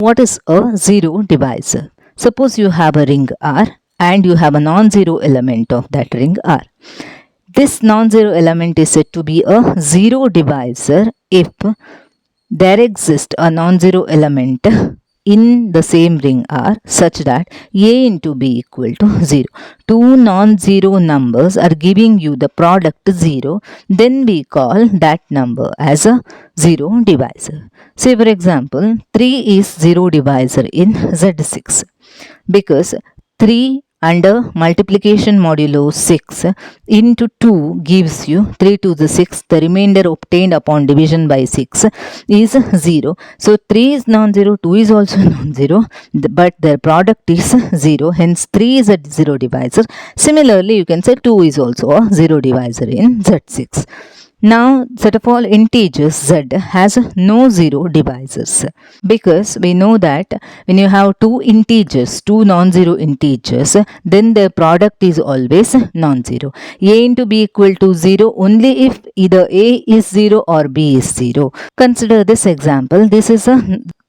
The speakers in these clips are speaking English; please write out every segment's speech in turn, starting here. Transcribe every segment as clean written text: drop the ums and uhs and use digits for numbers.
What is a zero divisor? Suppose you have a ring R and you have a non-zero element of that ring R. This non-zero element is said to be a zero divisor if there exists a non-zero element in the same ring R such that A into B equal to 0. Two non-zero numbers are giving you the product 0, then we call that number as a zero divisor. Say for example, 3 is zero divisor in Z6 because 3 under multiplication modulo 6 into 2 gives you 3 to the 6. The remainder obtained upon division by 6 is 0. So 3 is non-zero, 2 is also non-zero, but their product is 0. Hence 3 is a zero divisor. Similarly, you can say 2 is also a zero divisor in Z6. Now, set of all integers z has no zero divisors because we know that when you have two integers, two non-zero integers, then the product is always non-zero. A into b equal to 0 only if either a is 0 or b is 0. Consider this example. This is a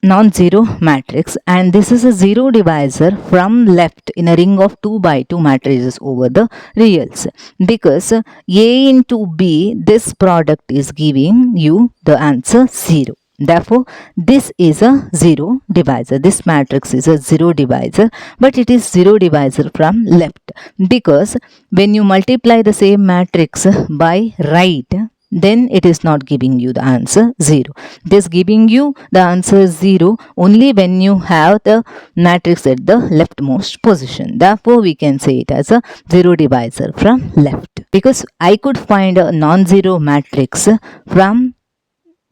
non-zero matrix and this is a zero divisor from left in a ring of 2 by 2 matrices over the reals because A into B, this product is giving you the answer 0. Therefore, this is a zero divisor. This matrix is a zero divisor, but it is zero divisor from left because when you multiply the same matrix by right, then it is not giving you the answer 0. It is giving you the answer 0 only when you have the matrix at the leftmost position. Therefore, we can say it as a zero divisor from left because I could find a non-zero matrix from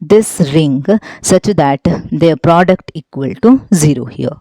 this ring such that their product equal to 0 here.